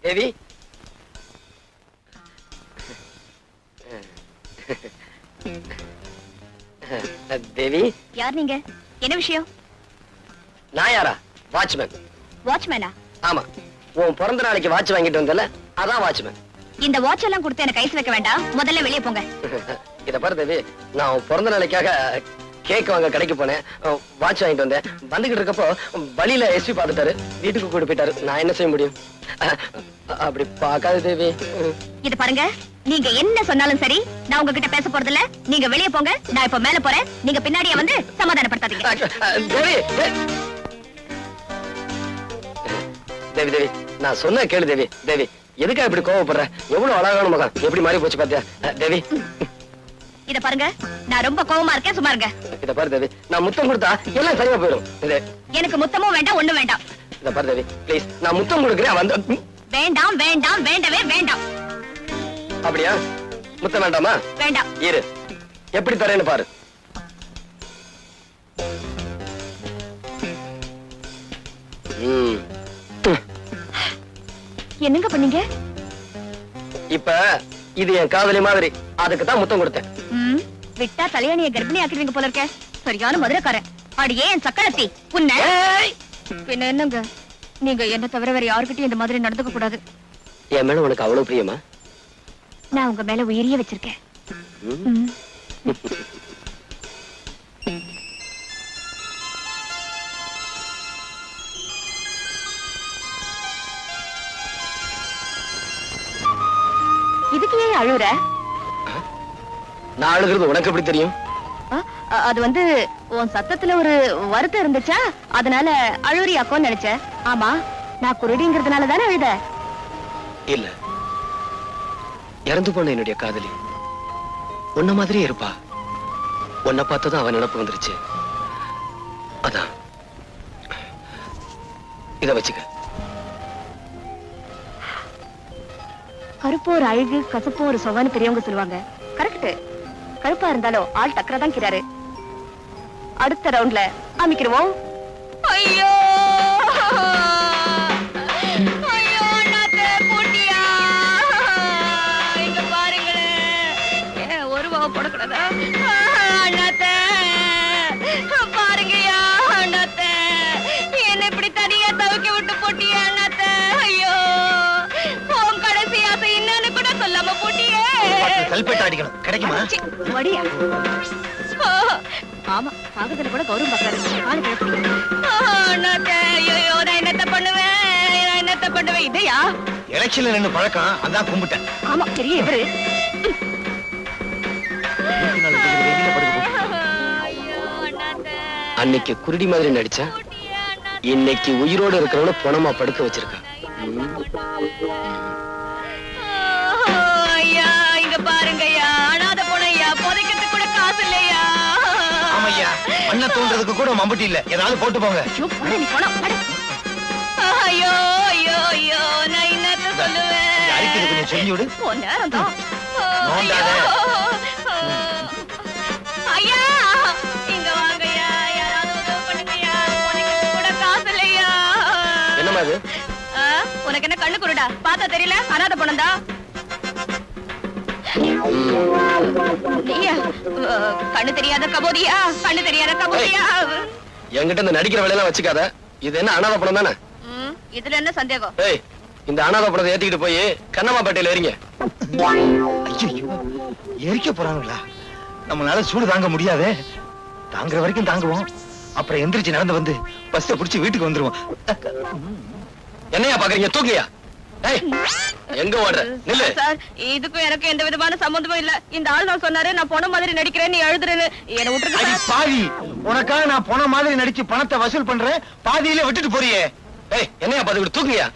தேவி தேவி. யார் நீங்க? என்ன விஷயம்? நான் யாரா? வாட்ச்மேன். வாட்ச்மேனா? ஆமா, உன் பிறந்த நாளைக்கு வாட்ச் வாங்கிட்டு வந்தல, அதான் வாட்ச்மேன். இந்த வாட்ச் எல்லாம் கொடுத்து எனக்கு ஐஸ் வைக்க வேண்டாம், முதல்ல வெளியே போங்க. இத பாரு தேவி, நான் உன் பிறந்த நாளைக்காக கேக் வாங்க கடைக்கு போனேன், வாட்ச் வாங்கிட்டு வந்தேன். வந்துகிட்டு இருக்கப்போ வழியில எஸ்பி பாத்துட்டாரு, வீட்டுக்கு கூட்டு போயிட்டாரு. நான் என்ன செய்ய முடியும்? அப்படி பாக்காத தேவி. இது பாருங்க, நீங்க என்ன சொன்னாலும் சரி, நான் உங்ககிட்ட பேச போறது இல்ல. நீங்க வெளியே போங்க, நான் இப்ப மேல போறேன். நீங்க பின்னாடியே வந்து சமாதானப்படுத்தாதீங்க. தேவி தேவி தேவி, நான் சொன்ன கேளு தேவி. தேவி, எதுக்கா இப்படி கோவப்படுற? எவ்வளவு அழகான மகன், எப்படி மாறி போச்சு பாத்தியா? தேவி, இத பாருங்க, நான் ரொம்ப கோவமா இருக்கேன், சும்மா இருங்க. இத பாரு தேவி, நான் முத்தம் கொடுத்தா எல்லாம் சரியா போயிடும். எனக்கு முத்தமும் வேண்டாம், ஒண்ணும் வேண்டாம். இத பாரு தேவி, ப்ளீஸ், நான் முத்தம் கொடுக்கிறேன். வந்து வேண்டாம் வேண்டாம், வேண்டவே வேண்டாம். அப்படியா? முத்தம் வேண்டாமா? வேண்டாம். இரு, எப்படி தரேன்னு பாரு. என்னங்க பண்ணீங்க? இப்ப இது என் காதலி மாதிரி, அதுக்கு தான் முத்தம் கொடுத்தேன். விட்டா தலையணிய கர்ப்பிணி ஆக்கிடுவீங்க போல இருக்க. சரியான மதுரைக்காரன். அடியே என் சக்களத்தி உன்னை. பின்ன என்னங்க, நீங்க என்ன தவிர வேற யாருக்கிட்டையும் இந்த மாதிரி நடந்துக்க கூடாது. என் மேல உனக்கு அவ்வளவு பிரியமா? நான் உங்க மேல உயிரியே வச்சிருக்கேன். இதுக்கு ஏன் அழுற? நான் அழுகிறது உனக்கு எப்படி தெரியும்? அது வந்து உன் சத்தத்துல ஒரு வருத்தம் இருந்துச்சா, அதனால அழுறியாக்கோன்னு நினைச்சேன். ஆமா, நான் குருடிங்கிறதுனால தானே அழுத? இல்ல, இறந்து போன என்னுடைய காதலி உன்ன மாதிரியே இருப்பா. உன்னை பார்த்ததும் அவன் நினப்பு வந்துருச்சு, அதான். இத வச்சுக்க. கருப்பு ஒரு அழகு, கசப்பு ஒரு சொவன்னு பெரியவங்க சொல்லுவாங்க. கரெக்ட். கருப்பா இருந்தாலும் ஆள் டக்கரா தான் இருக்கிறாரு. அடுத்த ரவுண்ட்ல அமைக்கிறோம். ஐயோ ஐயோ, அண்ணாத்தே பூட்டியா, இங்க பாருங்களேன். ஒரு பாவ போடக்கூடாதா? அண்ணாத்தே பாருங்கயா, அண்ணாத்தே என்ன இப்படி தனியா தவிக்க விட்டு போட்டியா அண்ணாத்தே? ஐயோ, உன் கடைசி ஆசை என்னன்னு கூட சொல்லாம போட்டியே. சல்பேட் அடிக்கணும், கிடைக்குமா? வடியா. ஆமா, காகத்துல கூட கௌரவம் பாக்குறாரு. காலு கிளப்பிங்க. அண்ணாத்தே, ஐயோ, நான் என்னத்த பண்ணுவேன், நான் என்னத்த பண்ணுவேன்? இதையா எலெக்ஷன்ல நின்னு பழக்கம், அதான் கும்பிட்டேன். ஆமா, பெரிய இவரு. அன்னைக்கு குருடி மாதிரி நடிச்சா, இன்னைக்கு உயிரோடு இருக்கிறவன பணமா படுக்க வச்சிருக்கா. ஐயா, இங்க பாருங்கய்யா, அனாதை போனையா, புதைக்கிறதுக்கு கூட காசு இல்லையா? ஆமையா, மண்ண தோன்றதுக்கு கூட மம்பட்டி இல்ல, ஏதாவது போட்டு போங்க. ஐயோ ஐயோ ஐயோ, நான் என்னத்த சொல்லுவேன்? யாருக்கு கொஞ்சம் சொல்லி விடு. நேரம் தான். ஐயா, இங்க வாங்கய்யா, யாராவது உதவி பண்ணுங்கய்யா, புதைக்கிறதுக்கு கூட காசு இல்லையா? என்னமா இது? உனக்கு என்ன கண்ணு குருடா? பார்த்தா தெரியல? அனாதை போனதா? கண்ணு தெரியாத கபோதியா, கண்ணு தெரியாத கபோதியா. என்கிட்ட இந்த நடிக்கிற வேலையெல்லாம் வச்சுக்காத. இது என்ன அனாதை படம் தானே? இதுல என்ன சந்தேகம்? ஏய், இந்த அனாதை படத்தை ஏத்திக்கிட்டு போய் கண்ணம்மா பேட்டையில ஏறிங்க. எரிக்க போறாங்களா? நம்மளால சூடு தாங்க முடியாதே. தாங்குற வரைக்கும் தாங்குவோம், அப்புறம் எந்திரிச்சு நடந்து வந்து பஸ்ஸை பிடிச்சு வீட்டுக்கு வந்துருவோம். என்னையா பாக்குறீங்க? தூக்கியா? எங்க ஓடுற? நில்லு. சார், இதுக்கும் எனக்கு எந்த விதமான சம்பந்தமும் இல்ல. இந்த ஆள் நான் சொன்னாரு, நான் போன மாதிரி நடிக்கிறேன், நீ எழுதுறேன்னு. என்ன விட்டுருக்க பாவி. உனக்காக நான் போன மாதிரி நடிச்சு பணத்தை வசூல் பண்றேன், பாதியில விட்டுட்டு போறியே. என்னையா பாத்து தூக்குறியா?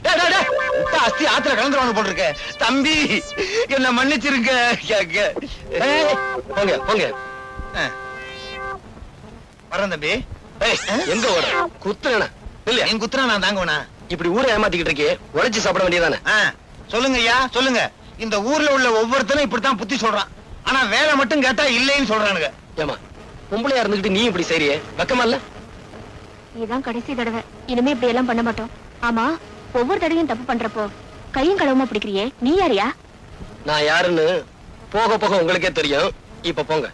அஸ்தி ஆத்துல கலந்துருவாங்க போட்டிருக்க. தம்பி, என்ன மன்னிச்சிருக்க. போங்க போங்க. வரேன் தம்பி. எங்க ஓட? குத்துறேனா? இல்ல, என் குத்துறா நான் தாங்குவனா? இப்படி ஊரை ஏமாத்திக்கிட்டு இருக்கே, உழைச்சு சாப்பிட வேண்டியதானே? சொல்லுங்க ஐயா, சொல்லுங்க. இந்த ஊர்ல உள்ள ஒவ்வொருத்தரும் இப்படித்தான் புத்தி சொல்றான். ஆனா வேலை மட்டும் கேட்டா இல்லைன்னு சொல்றானுங்க. ஏமா, பொம்பளையா இருந்துகிட்டு நீ இப்படி செய்றியே, வெக்கமா இல்ல? இதான் கடைசி தடவை, இனிமே இப்படி எல்லாம் பண்ண மாட்டோம். ஆமா, ஒவ்வொரு தடவையும் தப்பு பண்றப்போ கையும் களவுமா பிடிக்கிறியே நீ யாரியா? நான் யாருன்னு போக போக உங்களுக்கே தெரியும். இப்ப போங்க.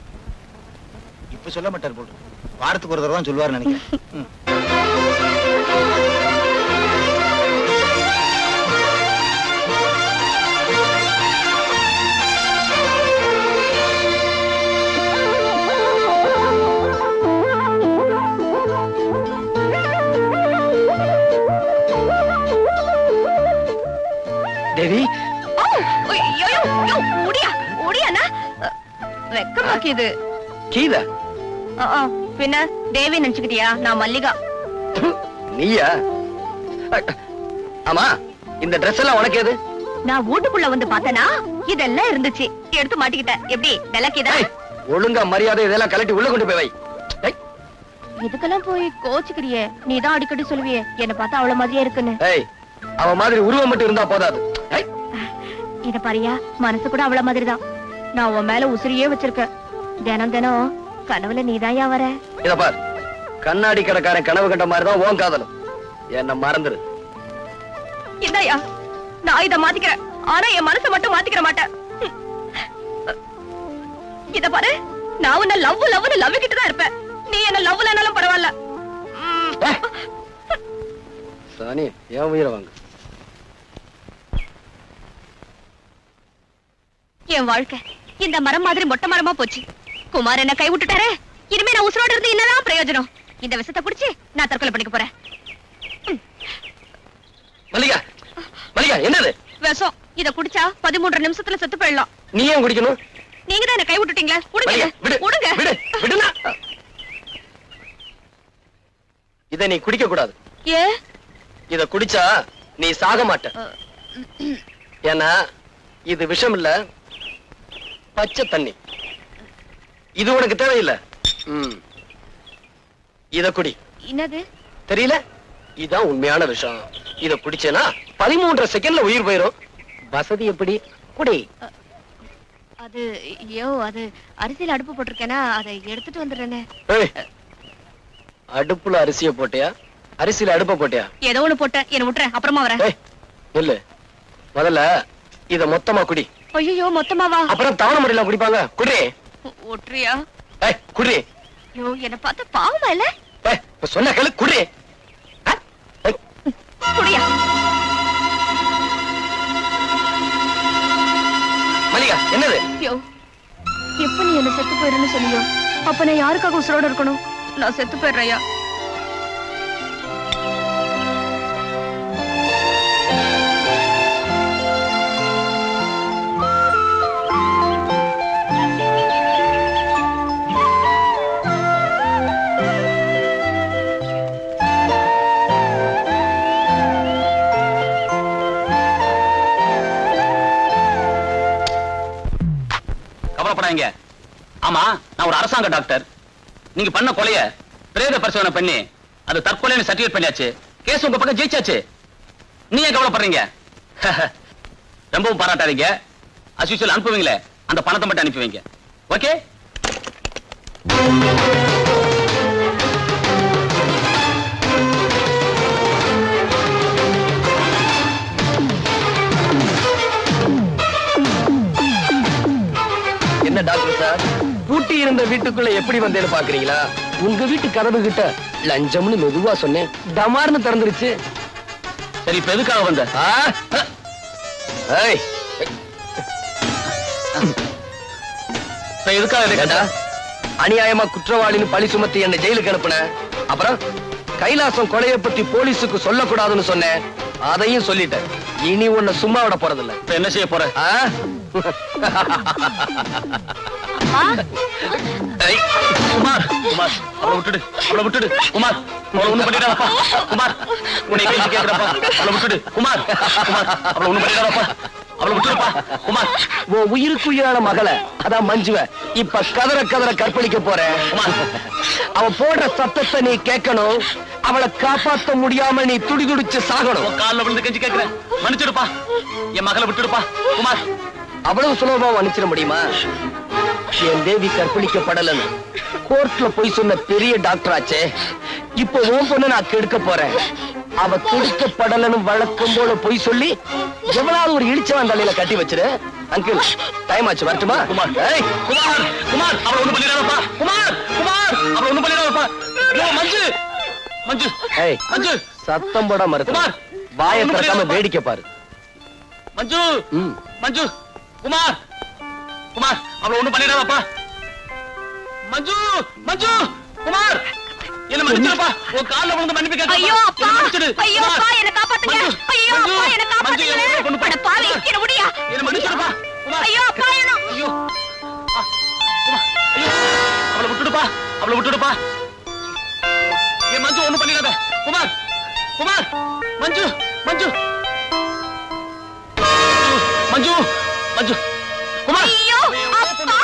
இப்ப சொல்ல மாட்டார் போல். வாரத்துக்கு ஒரு தடவை தான் சொல்லுவார் நினைக்கிறேன். தேவி வெக்கமாக்கிது. கீதா பின்ன தேவி நினைச்சுக்கிட்டியா? நான் மல்லிகா. நீயா? ஆமா, இந்த Dress எல்லாம் உனக்கு எது? நான் வீட்டுக்குள்ள வந்து பார்த்தனா இதெல்லாம் இருந்துச்சு, எடுத்து மாட்டிக்கிட்டேன். எப்படி விளக்கிதா? ஒழுங்கா மரியாதை இதெல்லாம் கலட்டி உள்ள கொண்டு போய் வை. இதுக்கெல்லாம் போய் கோச்சுக்கிறியே. நீதான் அடிக்கடி சொல்லுவியே என்ன பார்த்தா அவ்வளவு மாதிரியே இருக்குன்னு. அவ மாதிரி உருவம் மட்டும் இருந்தா போதாது. இத பாரியா, மனசு கூட அவ்வளவு மாதிரிதான். நான் உன் மேல உசிரியே வச்சிருக்கேன். தினம் தினம் கனவுல நீதாயா வர. இத பார், கண்ணாடி கடைக்காரன் கனவு கண்ட மாதிரிதான் உன் காதலும். என்ன மறந்துரு. இந்தாயா, நான் இத மாத்திக்கிறேன். ஆனா என் மனசை மட்டும் மாத்திக்கிற மாட்டேன். இத பாரு, நான் உன்ன லவ்னு லவ்விக்கிட்டு தான் இருப்பேன். நீ என்ன லவ்லனாலும் பரவாயில்ல. சானி, ஏன் உயிரை வாங்க. என் வாழ்க்கை இந்த மரம் மாதிரி மொட்டை மரமா போச்சு. குமார் என்ன கை விட்டுட்டாரே. இனிமே நான் உசுரோட இருந்து என்னதான் பிரயோஜனம்? இந்த விஷத்தை குடிச்சு நான் தற்கொலை பண்ணிக்க போறேன். மல்லிகா, மல்லிகா, என்னது விஷம்? இத குடிச்சா 13 நிமிஷத்துல செத்து போயிடலாம். நீ ஏன் குடிக்கணும்? நீங்க தான் என்ன கை விட்டுட்டீங்களே. விடுங்க. இத நீ குடிக்க கூடாது. ஏ? இத குடிச்சா நீ சாக மாட்ட. ஏன்னா இது விஷம் இல்ல, பச்சை தண்ணி. இது உனக்கு தேவையில்லை. இத குடி. என்னது தெரியல? இதான் உண்மையான விஷம். இத குடிச்சேனா 13 செகண்ட்ல உயிர் போயிரும். வசதி எப்படி? குடி. அது அது அரிசியில அடுப்பு போட்டிருக்கேனா, அதை எடுத்துட்டு வந்துடுறேனே. அடுப்புல அரிசிய போட்டியா, அரிசியில அடுப்ப போட்டியா? ஏதோ ஒண்ணு போட்டேன். என்ன விட்டுறேன், அப்புறமா வரேன். இல்ல, முதல்ல இத மொத்தமா குடி. ஐயோ, மொத்தமாவா? அப்புறம் தவணை முறையில குடிப்பாங்க. குடி. ஒற்றியா? குடி. ஐயோ, என்ன பார்த்தா பாவமா இல்ல? சொன்ன கேளு, குடி. குடியா? மல்லிகா, என்னது? ஐயோ, எப்ப நீ என்ன செத்து போயிடுன்னு சொன்னியோ, அப்ப நான் யாருக்காக உசுரோட இருக்கணும்? நான் செத்து போயிடுறையா? கவலைப்படாதீங்க. ஆமா, நான் ஒரு அரசாங்க டாக்டர். நீங்க பண்ண கொலைய பிரேத பரிசோதனை பண்ணி அது தற்கொலைன்னு சர்டிஃபிகேட் பண்ணியாச்சு. கேஸ் உங்க பக்கம் ஜெயிச்சாச்சு. நீ ஏன் கவலைப்படுறீங்க? ரொம்பவும் பாராட்டாதீங்க. as usual அனுப்புவீங்களே, அந்த பணத்தை மட்டும் அனுப்பி வைங்க. ஓகே? என்ன டாக்டர் சார், பூட்டி இருந்த வீட்டுக்குள்ள எப்படி வந்தேன்னு பாக்குறீங்களா? உங்க வீட்டு கதவு கிட்ட லஞ்சம்னு மெதுவா சொன்னேன், டமார்னு திறந்துருச்சு. சரி, இப்ப எதுக்காக வந்த? எதுக்காக? அநியாயமா குற்றவாளின்னு பழி சுமத்தி என்ன ஜெயிலுக்கு அனுப்புன. அப்புறம் கைலாசம் கொலையை பத்தி போலீஸுக்கு சொல்லக்கூடாதுன்னு சொன்னேன், அதையும் சொல்லிட்டேன். இனி உன்னை சும்மா விட போறதில்ல. என்ன செய்ய போற? குமார், குமார், அவளை விட்டுடு, அவளை விட்டுடு. குமார், அவளை ஒண்ணும் பண்ணிடாதப்பா. குமார், உன்னை கேள்வி கேட்கிறப்பா. அவளை விட்டுடு. குமார், குமார், அவளை ஒண்ணும் பண்ணிடாதப்பா. அவளை விட்டுடுப்பா. குமார், உன் உயிருக்கு உயிரான மகளை, அதான் மஞ்சுவ, இப்ப கதற கதற கற்பழிக்க போறேன். அவன் போடுற சத்தத்தை நீ கேட்கணும். அவளை காப்பாத்த முடியாம நீ துடிதுடிச்சு சாகணும். காலில் விழுந்து கெஞ்சி கேட்கிறேன், மன்னிச்சிடுப்பா. என் மகளை விட்டுடுப்பா. குமார், அவ்வளவு சுலபமா மன்னிச்சிட முடியுமா? என் தேவி கற்பழிக்கப்படலன்னு கோர்ட்ல போய் சொன்ன பெரிய டாக்டர் ஆச்சே. இப்போ உன் பொண்ணு நான் கெடுக்க போறேன். அவ துடிக்கப்படலன்னு வழக்கம் போல பொய் சொல்லி எவ்வளவு ஒரு இடிச்சவன் தலையில கட்டி வச்சிரு. அங்கிள் டைம் ஆச்சு, வரட்டுமா? குமார், ஏய், குமார், குமார், அவளை ஒண்ணும் பண்ணிடாதப்பா. குமார், குமார், அவளை ஒண்ணும் பண்ணிடாதப்பா. ஐயோ, மஞ்சு, மஞ்சு, ஏய், மஞ்சு, சத்தம் போட மறுத்து குமார், வாயை திறக்காம வேடிக்கை பாரு. மஞ்சு, ம். மஞ்சு, குமார், குமார், அவளை ஒண்ணும் பண்ணிடாதப்பா. மஞ்சு, மஞ்சு, குமார், என்ன மன்னிச்சிடுப்பா. உன் கால்ல விழுந்து மன்னிப்பு கேட்கிறேன். ஐயோ அப்பா, என்ன மன்னிச்சிடு. ஐயோ குமார், அப்பா, என்ன காப்பாத்துங்க. மஞ்சு, ஐயோ மஞ்சு, அப்பா, என்ன மஞ்சு, காப்பாத்துங்க. என்னை கொண்டு போ. அட பாவி, என்ன முடியா? என்ன மன்னிச்சிடுப்பா. குமார், ஐயோ அப்பா, என்ன? ஐயோ, குமார், ஐயோ, அவளை விட்டுடுப்பா, அவளை விட்டுடுப்பா. ஏன் மஞ்சு ஒண்ணும் பண்ணிடாத. குமார், குமார், மஞ்சு, மஞ்சு, மஞ்சு, மஞ்சு, குமார். ஐயோ அப்பா,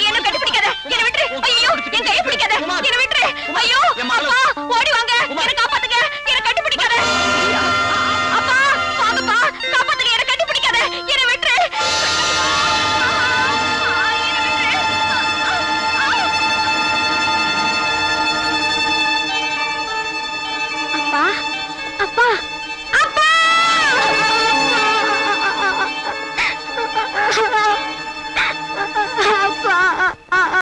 என்ன கட்டி பிடிக்காத, என்ன விட்டுரு. ஐயோ, என் கையை பிடிக்காத, என்ன விட்டுரு. ஐயோ அப்பா, ஓடி வாங்க, என்ன